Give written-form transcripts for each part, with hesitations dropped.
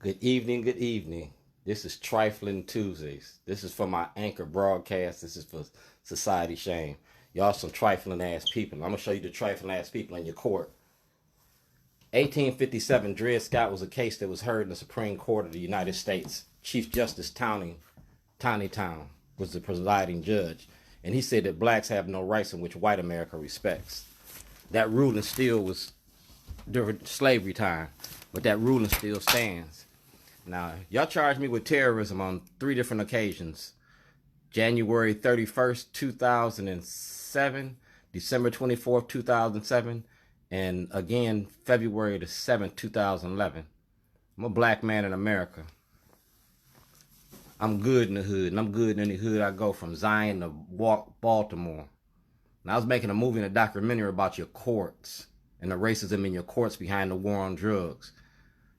Good evening, good evening. This is Trifling Tuesdays. This is for my anchor broadcast. This is for Society Shame. Y'all some trifling ass people. I'm going to show you the trifling ass people in your court. 1857, Dred Scott was a case that was heard in the Supreme Court of the United States. Chief Justice Tiny Town was the presiding judge. And he said that blacks have no rights in which white America respects. That ruling still was during slavery time, but that ruling still stands. Now, y'all charged me with terrorism on 3 different occasions. January 31st, 2007, December 24th, 2007, and again, February the 7th, 2011. I'm a black man in America. I'm good in the hood, and I'm good in any hood I go, from Zion to Baltimore. And I was making a movie and a documentary about your courts and the racism in your courts behind the war on drugs.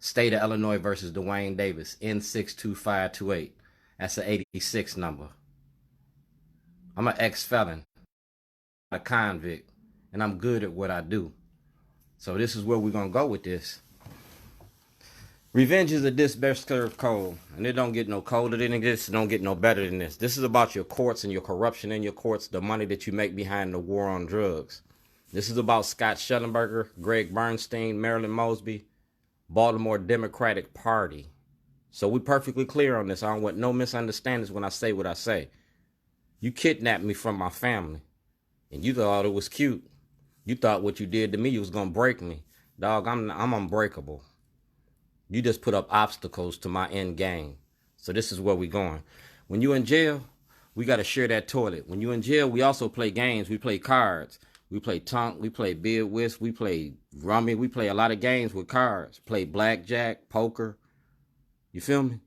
State of Illinois versus Dwayne Davis, N62528. That's an 86 number. I'm an ex-felon, a convict, and I'm good at what I do. So this is where we're going to go with this. Revenge is a best curve code, and it don't get no colder than this. It don't get no better than this. This is about your courts and your corruption in your courts, the money that you make behind the war on drugs. This is about Scott Shellenberger, Greg Bernstein, Marilyn Mosby, Baltimore Democratic Party. So we're perfectly clear on this. I don't want no misunderstandings when I say what I say. You kidnapped me from my family, and you thought it was cute. You thought what you did to me was going to break me. Dog, I'm unbreakable. You just put up obstacles to my end game. So this is where we're going. When you're in jail, we got to share that toilet. When you're in jail, we also play games. We play cards. We play tonk, we play bid whist, we play rummy, we play a lot of games with cards. Play blackjack, poker. You feel me?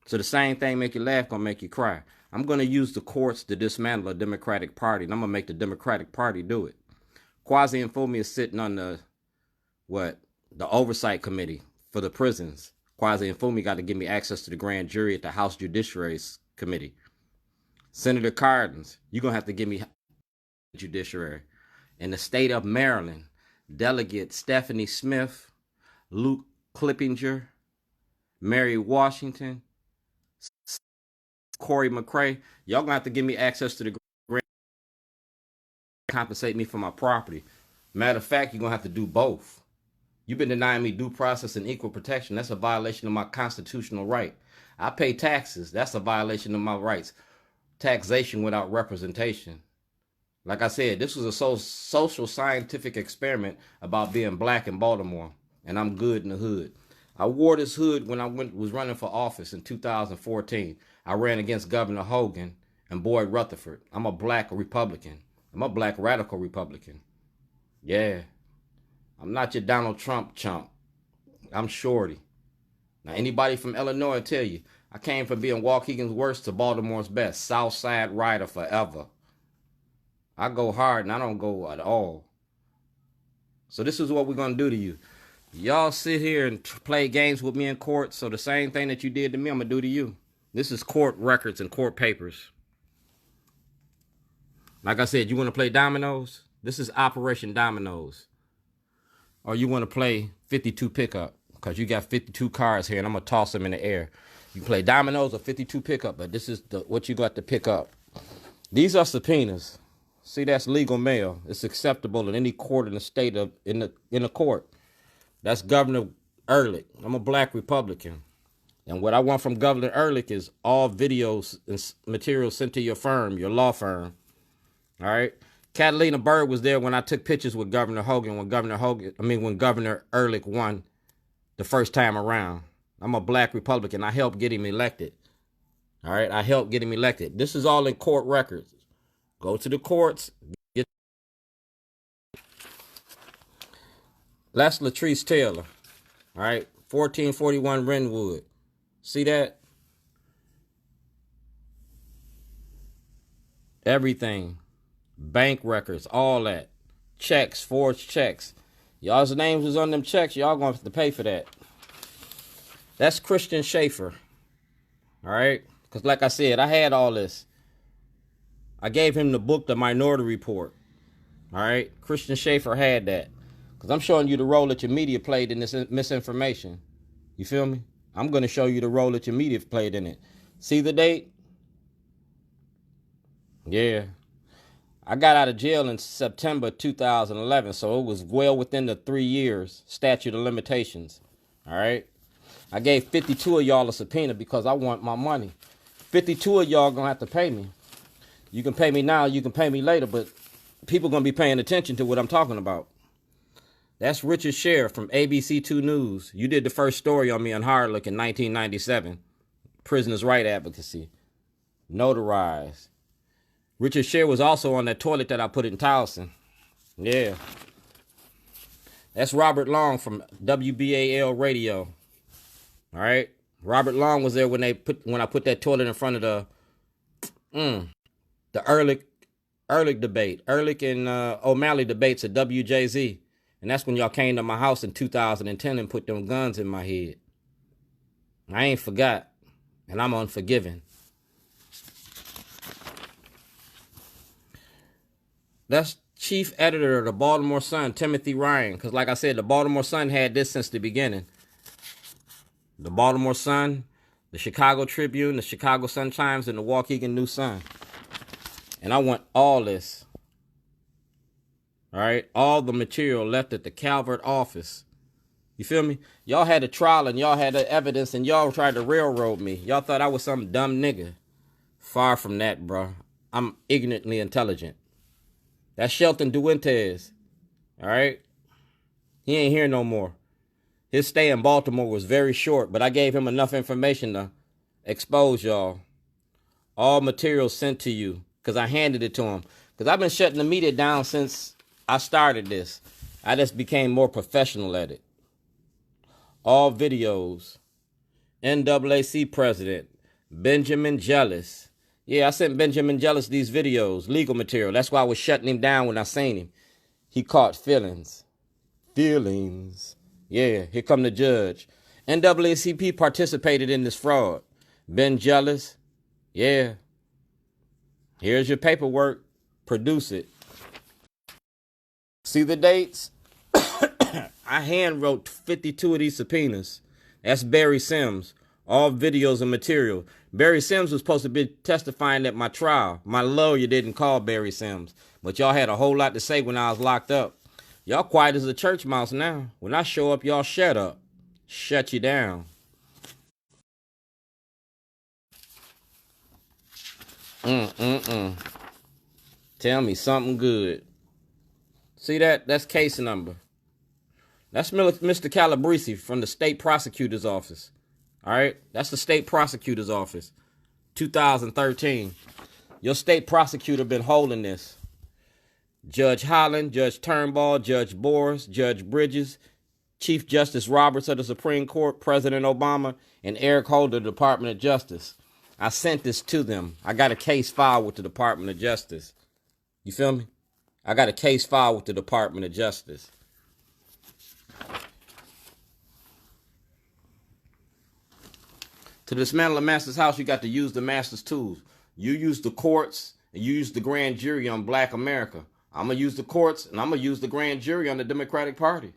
So the same thing make you laugh, gonna make you cry. I'm gonna use the courts to dismantle a Democratic Party, and I'm gonna make the Democratic Party do it. Quasi Infumi is sitting on the oversight committee for the prisons. Quasi Infumi got to give me access to the grand jury at the House Judiciary Committee. Senator Cardins, you're gonna have to give me judiciary. In the state of Maryland, Delegate Stephanie Smith, Luke Clippinger, Mary Washington, Corey McCray, y'all gonna have to give me access to the grant, compensate me for my property. Matter of fact, you're gonna have to do both. You've been denying me due process and equal protection. That's a violation of my constitutional right. I pay taxes. That's a violation of my rights. Taxation without representation. Like I said, this was a social scientific experiment about being black in Baltimore, and I'm good in the hood. I wore this hood when I was running for office in 2014. I ran against Governor Hogan and Boyd Rutherford. I'm a black Republican. I'm a black radical Republican. Yeah. I'm not your Donald Trump chump. I'm Shorty. Now, anybody from Illinois will tell you, I came from being Waukegan's worst to Baltimore's best. South Side rider forever. I go hard and I don't go at all. So this is what we're going to do to you. Y'all sit here and play games with me in court. So the same thing that you did to me, I'm going to do to you. This is court records and court papers. Like I said, you want to play dominoes? This is Operation Dominoes. Or you want to play 52 pickup, because you got 52 cards here and I'm going to toss them in the air. You play dominoes or 52 pickup, but this is what you got to pick up. These are subpoenas. See, that's legal mail. It's acceptable in any court in the state of in a court. That's Governor Ehrlich. I'm a black Republican. And what I want from Governor Ehrlich is all videos and materials sent to your firm, your law firm. All right. Catalina Bird was there when I took pictures with Governor Hogan, when Governor Ehrlich won the first time around. I'm a black Republican. I helped get him elected. All right. I helped get him elected. This is all in court records. Go to the courts. That's Latrice Taylor. All right. 1441 Renwood. See that? Everything. Bank records. All that. Checks. Forged checks. Y'all's names was on them checks. Y'all gonna have to pay for that. That's Christian Schaefer. All right. Because like I said, I had all this. I gave him the book, The Minority Report. All right. Christian Schaefer had that. Because I'm showing you the role that your media played in this misinformation. You feel me? I'm going to show you the role that your media played in it. See the date? Yeah. I got out of jail in September 2011, so it was well within the 3 years statute of limitations. All right? I gave 52 of y'all a subpoena because I want my money. 52 of y'all gonna have to pay me. You can pay me now, you can pay me later, but people gonna be paying attention to what I'm talking about. That's Richard Scher from ABC2 News. You did the first story on me on Hardin in 1997. Prisoners' right advocacy. Notarized. Richard Scher was also on that toilet that I put in Towson. Yeah. That's Robert Long from WBAL Radio. All right. Robert Long was there when I put that toilet in front of the Ehrlich debate. Ehrlich and O'Malley debates at WJZ. And that's when y'all came to my house in 2010 and put them guns in my head. I ain't forgot. And I'm unforgiving. That's chief editor of the Baltimore Sun, Timothy Ryan. Because like I said, the Baltimore Sun had this since the beginning. The Baltimore Sun, the Chicago Tribune, the Chicago Sun-Times, and the Waukegan New Sun. And I want all this. All right? All the material left at the Calvert office. You feel me? Y'all had a trial and y'all had the evidence and y'all tried to railroad me. Y'all thought I was some dumb nigga. Far from that, bro. I'm ignorantly intelligent. That's Shelton Duentes. All right? He ain't here no more. His stay in Baltimore was very short, but I gave him enough information to expose y'all. All material sent to you, because I handed it to him. Because I've been shutting the media down since I started this. I just became more professional at it. All videos. NAAC president, Benjamin Jealous. Yeah, I sent Benjamin Jealous these videos, legal material. That's why I was shutting him down when I seen him. He caught feelings. Feelings. Yeah, here come the judge. NAACP participated in this fraud. Ben Jealous. Yeah. Here's your paperwork. Produce it. See the dates? I hand wrote 52 of these subpoenas. That's Barry Sims. All videos and material. Barry Sims was supposed to be testifying at my trial. My lawyer didn't call Barry Sims. But y'all had a whole lot to say when I was locked up. Y'all quiet as a church mouse now. When I show up, y'all shut up. Shut you down. Tell me something good. See that? That's case number. That's Mr. Calabrese from the state prosecutor's office. All right? That's the state prosecutor's office. 2013. Your state prosecutor been holding this. Judge Holland, Judge Turnbull, Judge Boris, Judge Bridges, Chief Justice Roberts of the Supreme Court, President Obama, and Eric Holder, Department of Justice. I sent this to them. I got a case filed with the Department of Justice. You feel me? I got a case filed with the Department of Justice. To dismantle a master's house, you got to use the master's tools. You use the courts and you use the grand jury on Black America. I'm going to use the courts and I'm going to use the grand jury on the Democratic Party.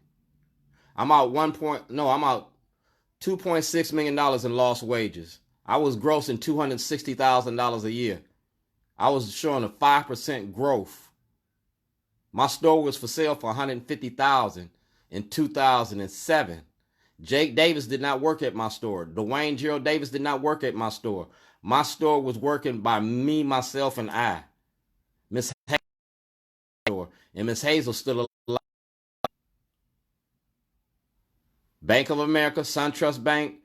I'm out $2.6 million in lost wages. I was grossing $260,000 a year. I was showing a 5% growth. My store was for sale for $150,000 in 2007. Jake Davis did not work at my store. Dwayne Gerald Davis did not work at my store. My store was working by me, myself, and I. Miss Hazel, and Miss Hazel still alive. Bank of America, SunTrust Bank,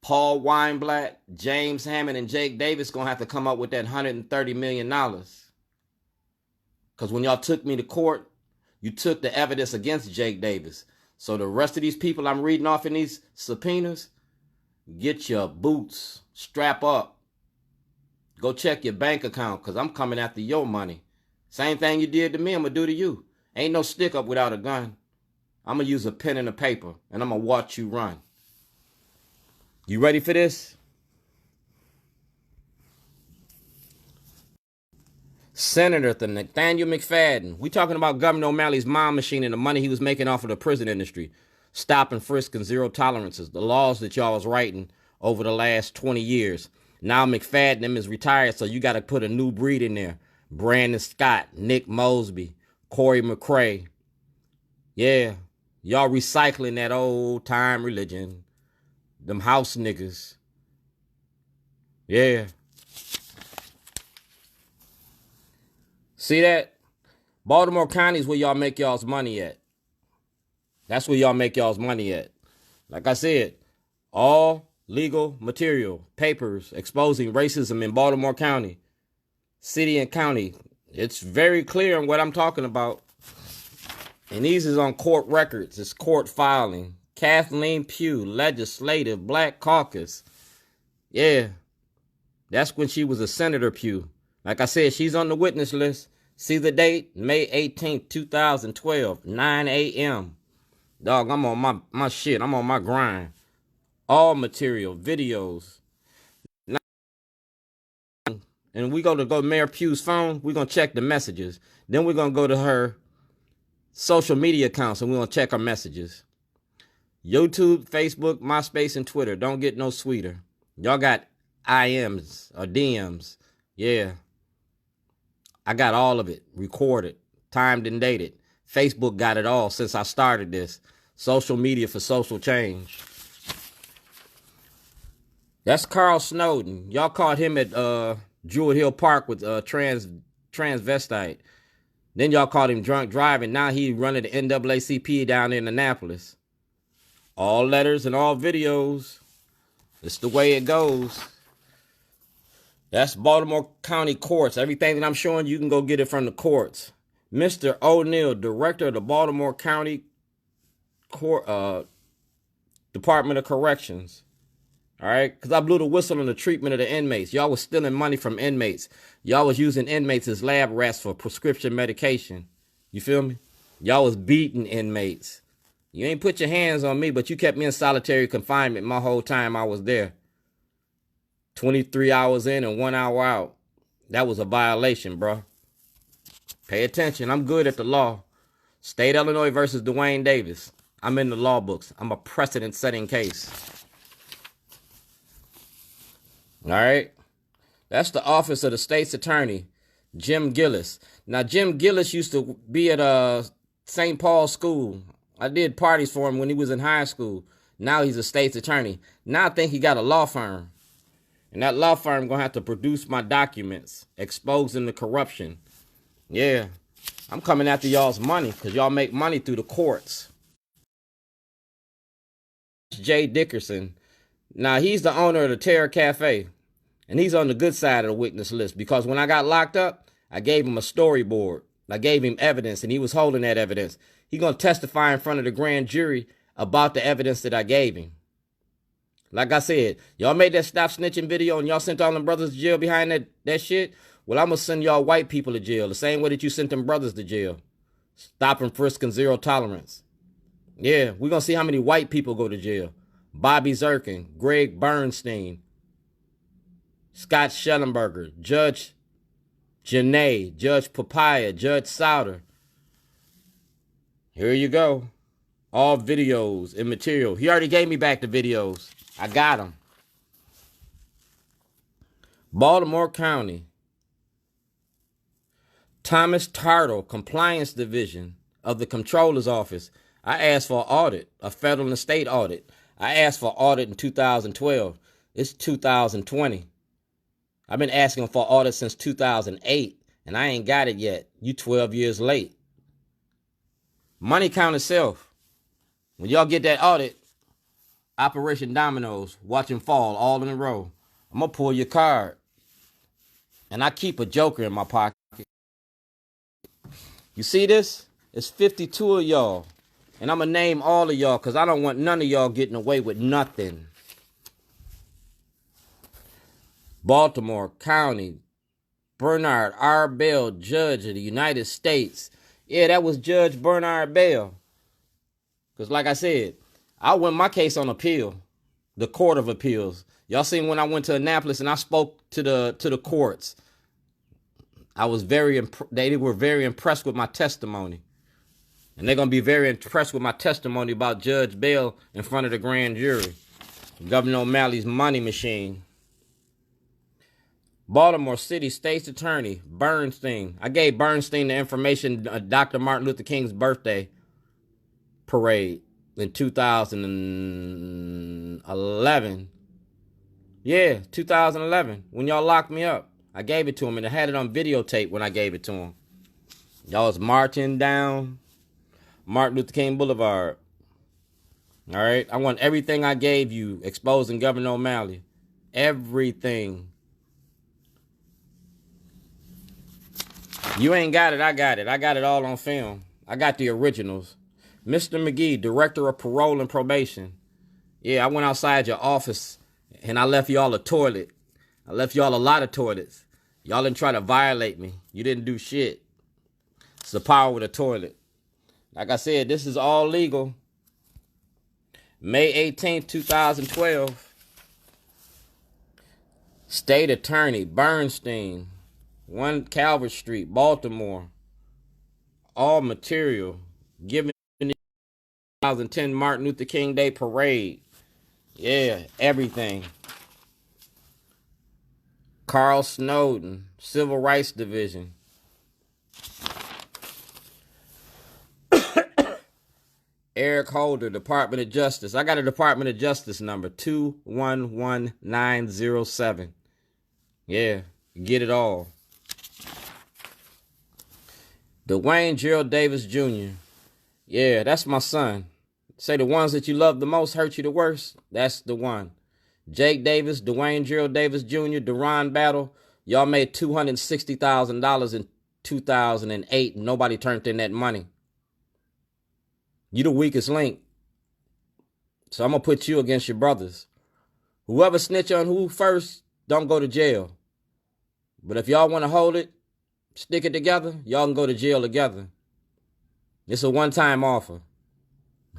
Paul Weinblatt, James Hammond, and Jake Davis gonna have to come up with that $130 million. Because when y'all took me to court, you took the evidence against Jake Davis. So the rest of these people I'm reading off in these subpoenas, get your boots, strap up. Go check your bank account because I'm coming after your money. Same thing you did to me, I'm going to do to you. Ain't no stick up without a gun. I'm going to use a pen and a paper and I'm going to watch you run. You ready for this? Senator Nathaniel McFadden. We talking about Governor O'Malley's mom machine and the money he was making off of the prison industry. Stop and frisk and zero tolerances. The laws that y'all was writing over the last 20 years. Now McFadden them is retired, so you got to put a new breed in there. Brandon Scott, Nick Mosby, Corey McCrae. Yeah, y'all recycling that old time religion. Them house niggas. Yeah. See that? Baltimore County is where y'all make y'all's money at. That's where y'all make y'all's money at. Like I said, all legal material, papers exposing racism in Baltimore County, city and county. It's very clear on what I'm talking about. And these is on court records. It's court filing. Kathleen Pugh, Legislative Black Caucus. Yeah. That's when she was a Senator Pugh. Like I said, she's on the witness list. See the date? May 18th, 2012, 9 a.m. Dog, I'm on my shit. I'm on my grind. All material, videos. And we're going to go to Mayor Pugh's phone. We're going to check the messages. Then we're going to go to her social media accounts and we're going to check her messages. YouTube, Facebook, MySpace, and Twitter. Don't get no sweeter. Y'all got IMs or DMs. Yeah. I got all of it recorded, timed and dated. Facebook got it all since I started this. Social media for social change. That's Carl Snowden. Y'all caught him at Druid Hill Park with transvestite. Then y'all caught him drunk driving. Now he running the NAACP down in Annapolis. All letters and all videos. It's the way it goes. That's Baltimore County Courts. Everything that I'm showing you can go get it from the courts. Mr. O'Neill, Director of the Baltimore County Court, Department of Corrections. All right? Because I blew the whistle on the treatment of the inmates. Y'all was stealing money from inmates. Y'all was using inmates as lab rats for prescription medication. You feel me? Y'all was beating inmates. You ain't put your hands on me, but you kept me in solitary confinement my whole time I was there. 23 hours in and 1 hour out. That was a violation, bro. Pay attention. I'm good at the law. State Illinois versus Dwayne Davis. I'm in the law books. I'm a precedent-setting case. All right? That's the office of the state's attorney, Jim Gillis. Now, Jim Gillis used to be at St. Paul's School. I did parties for him when he was in high school. Now he's a state's attorney. Now I think he got a law firm. And that law firm going to have to produce my documents exposing the corruption. Yeah. I'm coming after y'all's money because y'all make money through the courts. Jay Dickerson. Now, he's the owner of the Terror Cafe. And he's on the good side of the witness list because when I got locked up, I gave him a storyboard. I gave him evidence and he was holding that evidence. He's going to testify in front of the grand jury about the evidence that I gave him. Like I said, y'all made that stop snitching video and y'all sent all them brothers to jail behind that shit. Well, I'm going to send y'all white people to jail the same way that you sent them brothers to jail. Stop and frisk and zero tolerance. Yeah, we're going to see how many white people go to jail. Bobby Zirkin, Greg Bernstein, Scott Shellenberger, Judge Janae, Judge Papaya, Judge Souter. Here you go. All videos and material. He already gave me back the videos. I got them. Baltimore County. Thomas Tartle, Compliance Division of the Comptroller's Office. I asked for an audit, a federal and state audit. I asked for an audit in 2012. It's 2020. I've been asking for an audit since 2008, and I ain't got it yet. You 12 years late. Money count itself. When y'all get that audit, Operation Dominoes, watch them fall all in a row. I'm going to pull your card. And I keep a joker in my pocket. You see this? It's 52 of y'all. And I'm going to name all of y'all because I don't want none of y'all getting away with nothing. Baltimore County, Bernard R. Bell, Judge of the United States. Yeah, that was Judge Bernard Bell. Because like I said, I win my case on appeal, the Court of Appeals. Y'all seen when I went to Annapolis and I spoke to the courts. I was they were very impressed with my testimony. And they're going to be very impressed with my testimony about Judge Bell in front of the grand jury. Governor O'Malley's money machine. Baltimore City States Attorney Bernstein. I gave Bernstein the information Dr. Martin Luther King's birthday parade in 2011. Yeah, 2011, when y'all locked me up. I gave it to him, and I had it on videotape when I gave it to him. Y'all was marching down Martin Luther King Boulevard. All right? I want everything I gave you exposing Governor O'Malley. Everything. You ain't got it, I got it. I got it all on film. I got the originals. Mr. McGee, Director of Parole and Probation. Yeah, I went outside your office and I left y'all a toilet. I left y'all a lot of toilets. Y'all didn't try to violate me. You didn't do shit. It's the power with a toilet. Like I said, this is all legal. May 18th, 2012. State Attorney Bernstein, 1 Calvert Street, Baltimore. All material given in the 2010 Martin Luther King Day Parade. Yeah, everything. Carl Snowden, Civil Rights Division. Eric Holder, Department of Justice. I got a Department of Justice number, 211907. Yeah, get it all. Dwayne Gerald Davis Jr. Yeah, that's my son. Say the ones that you love the most hurt you the worst. That's the one. Jake Davis, Dwayne Gerald Davis Jr., Duran Battle. Y'all made $260,000 in 2008. And nobody turned in that money. You the weakest link. So I'm going to put you against your brothers. Whoever snitch on who first, don't go to jail. But if y'all want to hold it, stick it together, y'all can go to jail together. It's a one-time offer.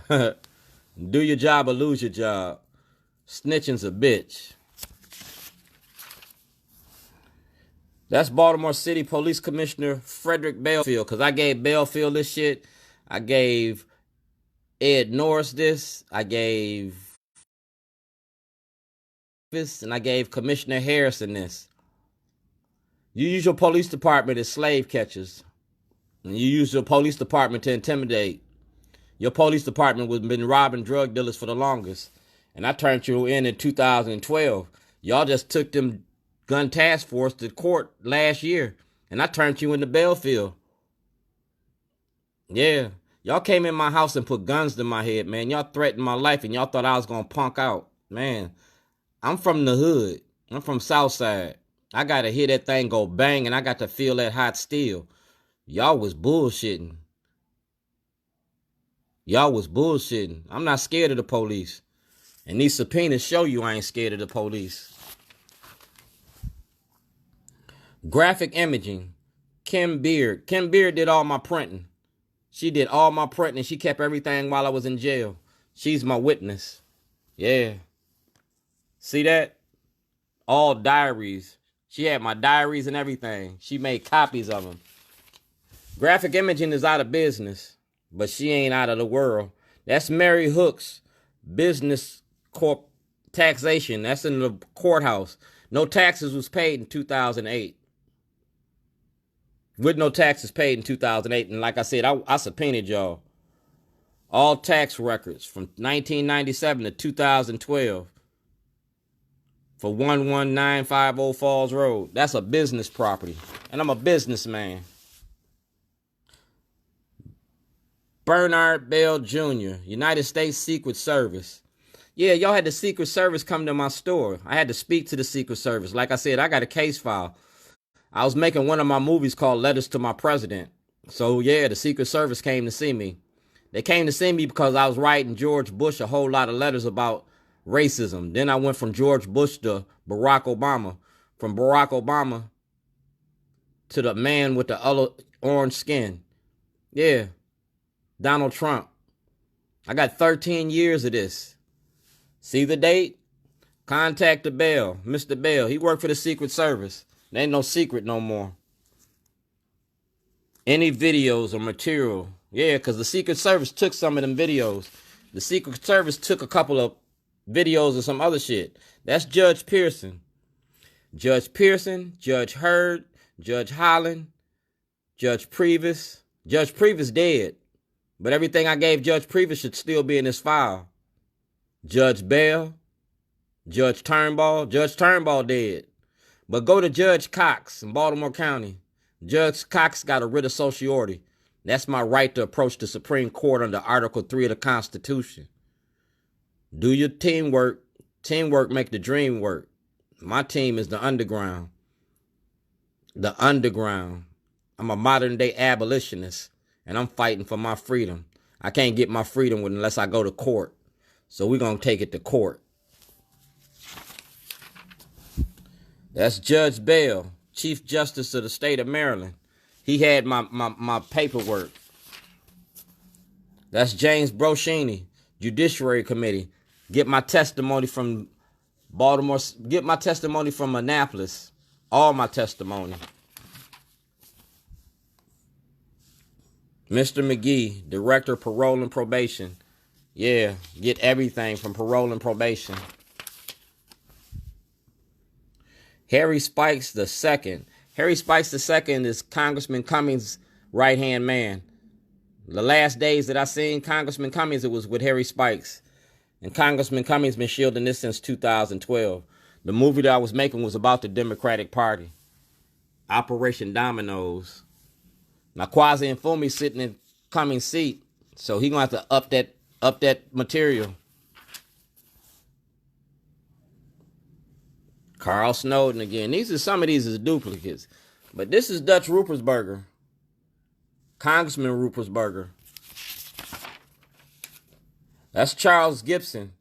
Do your job or lose your job. Snitching's a bitch. That's Baltimore City Police Commissioner Frederick Belfield, because I gave Belfield this shit. I gave Ed Norris this. I gave this, and I gave Commissioner Harrison this. You use your police department as slave catchers. And you use your police department to intimidate. Your police department has been robbing drug dealers for the longest. And I turned you in 2012. Y'all just took them gun task force to court last year. And I turned you into Belfield. Yeah. Y'all came in my house and put guns to my head, man. Y'all threatened my life and y'all thought I was going to punk out. Man, I'm from the hood. I'm from Southside. I got to hear that thing go bang and I got to feel that hot steel. Y'all was bullshitting. Y'all was bullshitting. I'm not scared of the police. And these subpoenas show you I ain't scared of the police. Graphic imaging. Kim Beard. Kim Beard did all my printing. She did all my printing and she kept everything while I was in jail. She's my witness. Yeah. See that? All diaries. She had my diaries and everything. She made copies of them. Graphic imaging is out of business, but she ain't out of the world. That's Mary Hook's business corp taxation. That's in the courthouse. No taxes was paid in 2008. With no taxes paid in 2008. And like I said, I subpoenaed y'all. All tax records from 1997 to 2012 for 11950 Falls Road. That's a business property. And I'm a businessman. Bernard Bell Jr., United States Secret Service. Yeah, y'all had the Secret Service come to my store. I had to speak to the Secret Service. Like I said, I got a case file. I was making one of my movies called Letters to My President. So, yeah, the Secret Service came to see me. They came to see me because I was writing George Bush a whole lot of letters about racism. Then I went from George Bush to Barack Obama. From Barack Obama to the man with the orange skin. Yeah. Donald Trump. I got 13 years of this. See the date? Contact the Bell, Mr. Bell. He worked for the Secret Service. There ain't no secret no more. Any videos or material Yeah, because the Secret Service took some of them videos. The Secret Service took a couple of videos of some other shit. That's Judge Pearson. Judge Pearson, Judge Hurd, Judge Holland, Judge Previs. Judge Previs dead. But everything I gave Judge Previs should still be in his file. Judge Bell, Judge Turnbull. Judge Turnbull dead. But go to Judge Cox in Baltimore County. Judge Cox got a writ of certiorari. That's my right to approach the Supreme Court under Article 3 of the Constitution. Do your teamwork. Teamwork make the dream work. My team is the underground. The underground. I'm a modern day abolitionist, and I'm fighting for my freedom. I can't get my freedom unless I go to court. So we're going to take it to court. That's Judge Bell, Chief Justice of the State of Maryland. He had my paperwork. That's James Broschini, Judiciary Committee. Get my testimony from Baltimore. Get my testimony from Annapolis. All my testimony. Mr. McGee, Director of Parole and Probation. Yeah, get everything from parole and probation. Harry Spikes II. Harry Spikes II is Congressman Cummings' right-hand man. The last days that I seen Congressman Cummings, it was with Harry Spikes. And Congressman Cummings been shielding this since 2012. The movie that I was making was about the Democratic Party. Operation Dominoes. Now Kwasi and Fumi sitting in Cummings' seat, so he gonna have to up that material. Carl Snowden again. Some of these is duplicates. But this is Dutch Ruppersberger. Congressman Ruppersberger. That's Charles Gibson.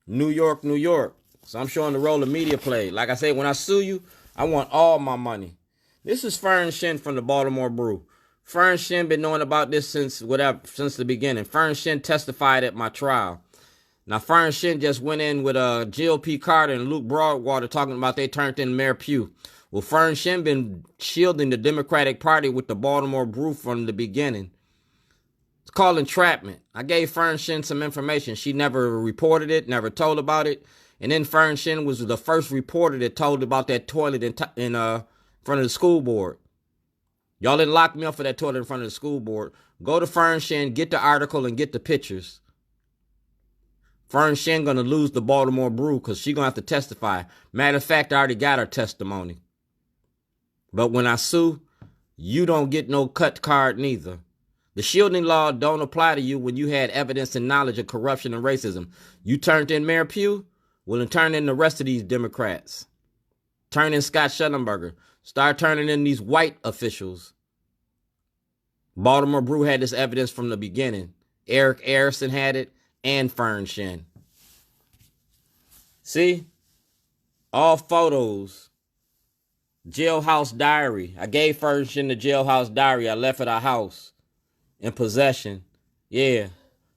New York, New York. So I'm showing the role the media played. Like I said, when I sue you, I want all my money. This is Fern Shin from the Baltimore Brew. Fern Shin been knowing about this since the beginning. Fern Shin testified at my trial. Now, Fern Shin just went in with Jill P. Carter and Luke Broadwater talking about they turned in Mayor Pugh. Well, Fern Shin been shielding the Democratic Party with the Baltimore Brew from the beginning. It's called entrapment. I gave Fern Shin some information. She never reported it, never told about it. And then Fern Shin was the first reporter that told about that toilet in front of the school board. Y'all didn't lock me up for that toilet in front of the school board. Go to Fern Shin, get the article, and get the pictures. Fern Shin gonna lose the Baltimore Brew because she gonna have to testify. Matter of fact, I already got her testimony. But when I sue, you don't get no cut card neither. The shielding law don't apply to you when you had evidence and knowledge of corruption and racism. You turned in Mayor Pugh, well, then turn in the rest of these Democrats. Turn in Scott Shellenberger. Start turning in these white officials. Baltimore Brew had this evidence from the beginning. Eric Arison had it, and Fern Shin. See? All photos. Jailhouse Diary. I gave Fern Shin the Jailhouse Diary. I left at her house. In possession. Yeah.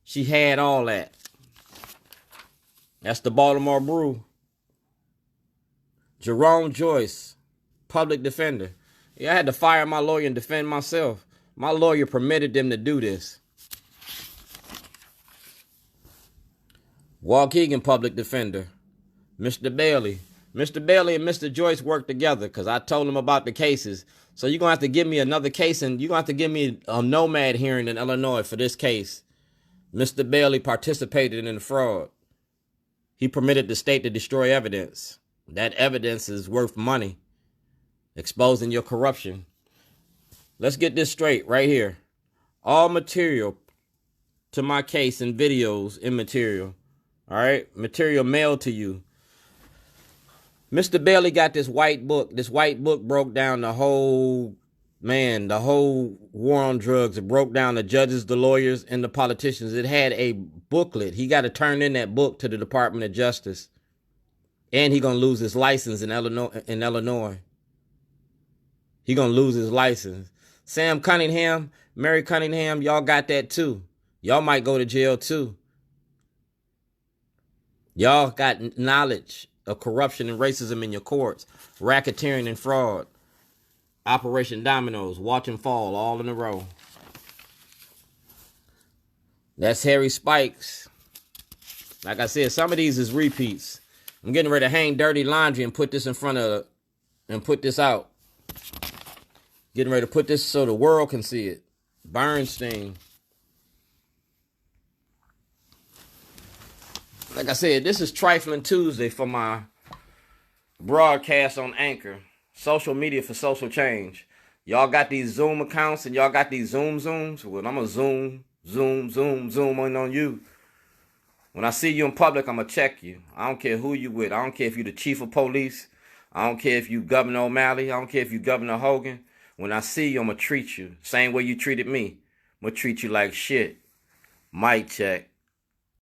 She had all that. That's the Baltimore Brew. Jerome Joyce. Public defender. Yeah, I had to fire my lawyer and defend myself. My lawyer permitted them to do this. Waukegan public defender. Mr. Bailey. Mr. Bailey and Mr. Joyce worked together because I told them about the cases. So you're going to have to give me another case, and you're going to have to give me a nomad hearing in Illinois for this case. Mr. Bailey participated in the fraud. He permitted the state to destroy evidence. That evidence is worth money. Exposing your corruption. Let's get this straight right here. All material to my case and videos immaterial. All right? Material mailed to you. Mr. Bailey got this white book. This white book broke down the whole war on drugs. It broke down the judges, the lawyers, and the politicians. It had a booklet. He got to turn in that book to the Department of Justice. And he going to lose his license in Illinois. He going to lose his license. Sam Cunningham, Mary Cunningham, y'all got that too. Y'all might go to jail too. Y'all got knowledge of corruption and racism in your courts. Racketeering and fraud. Operation Dominoes, watch and fall all in a row. That's Harry Spikes. Like I said, some of these is repeats. I'm getting ready to hang dirty laundry and put this in front of, and put this out. Getting ready to put this so the world can see it. Bernstein. Like I said, this is Trifling Tuesday for my broadcast on Anchor. Social media for social change. Y'all got these Zoom accounts and y'all got these Zooms. Well, I'm going to zoom on you. When I see you in public, I'm going to check you. I don't care who you with. I don't care if you the chief of police. I don't care if you Governor O'Malley. I don't care if you Governor Hogan. When I see you, I'm going to treat you. Same way you treated me. I'm going to treat you like shit. Mic check.